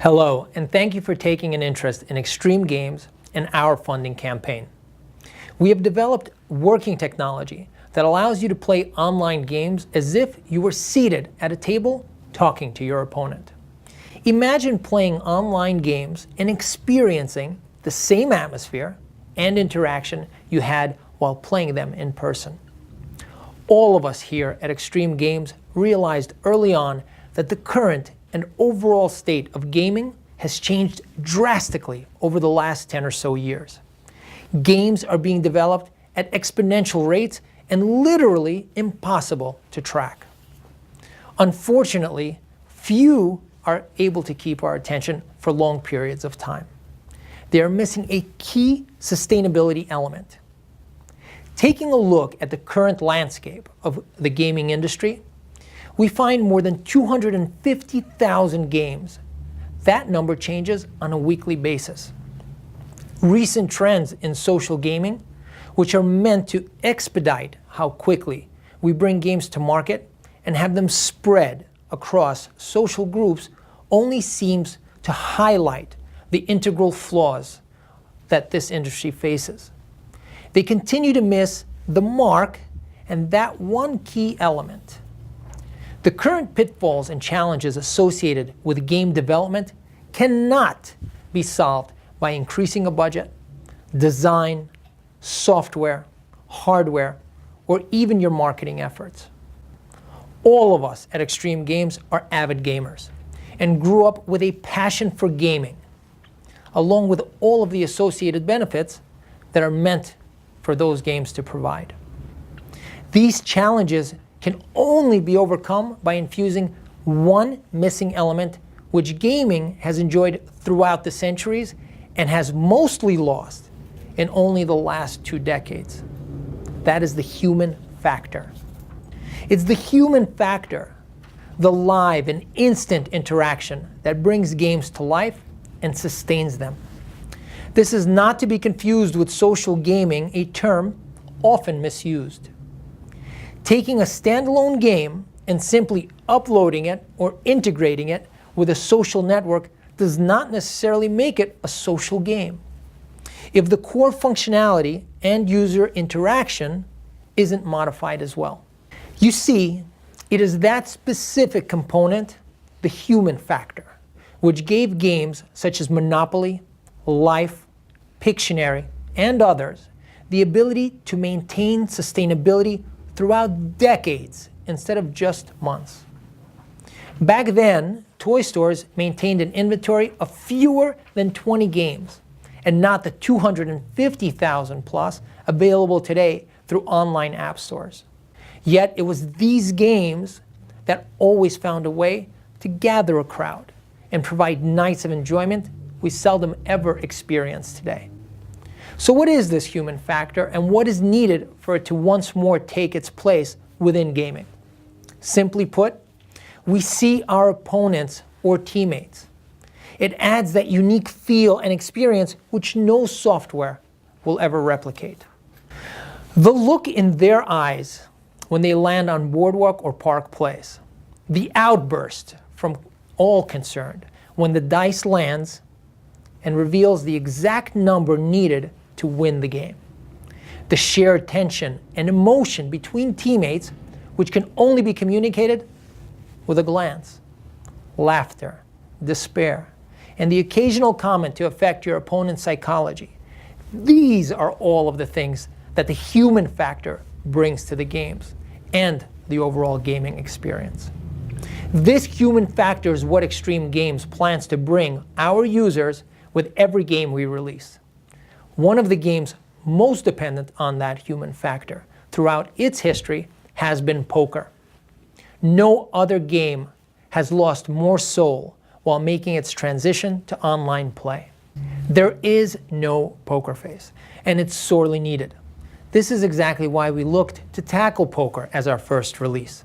Hello, and thank you for taking an interest in Extreme Games and our funding campaign. We have developed working technology that allows you to play online games as if you were seated at a table talking to your opponent. Imagine playing online games and experiencing the same atmosphere and interaction you had while playing them in person. All of us here at Extreme Games realized early on that the current and overall state of gaming has changed drastically over the last 10 or so years. Games are being developed at exponential rates and literally impossible to track. Unfortunately, few are able to keep our attention for long periods of time. They are missing a key sustainability element. Taking a look at the current landscape of the gaming industry, we find more than 250,000 games. That number changes on a weekly basis. Recent trends in social gaming, which are meant to expedite how quickly we bring games to market and have them spread across social groups, only seems to highlight the integral flaws that this industry faces. They continue to miss the mark and that one key element. The current pitfalls and challenges associated with game development cannot be solved by increasing a budget, design, software, hardware, or even your marketing efforts. All of us at Extreme Games are avid gamers and grew up with a passion for gaming, along with all of the associated benefits that are meant for those games to provide. These challenges can only be overcome by infusing one missing element which gaming has enjoyed throughout the centuries and has mostly lost in only the last 2 decades. That is the human factor. It's the human factor, the live and instant interaction that brings games to life and sustains them. This is not to be confused with social gaming, a term often misused. Taking a standalone game and simply uploading it or integrating it with a social network does not necessarily make it a social game if the core functionality and user interaction isn't modified as well. You see, it is that specific component, the human factor, which gave games such as Monopoly, Life, Pictionary, and others the ability to maintain sustainability throughout decades instead of just months. Back then, toy stores maintained an inventory of fewer than 20 games, and not the 250,000 plus available today through online app stores. Yet it was these games that always found a way to gather a crowd and provide nights of enjoyment we seldom ever experience today. So what is this human factor and what is needed for it to once more take its place within gaming? Simply put, we see our opponents or teammates. It adds that unique feel and experience which no software will ever replicate. The look in their eyes when they land on Boardwalk or Park Place, the outburst from all concerned when the dice lands and reveals the exact number needed to win the game. The shared tension and emotion between teammates, which can only be communicated with a glance, laughter, despair, and the occasional comment to affect your opponent's psychology. These are all of the things that the human factor brings to the games and the overall gaming experience. This human factor is what Extreme Games plans to bring our users with every game we release. One of the games most dependent on that human factor throughout its history has been poker. No other game has lost more soul while making its transition to online play. There is no poker face, and it's sorely needed. This is exactly why we looked to tackle poker as our first release.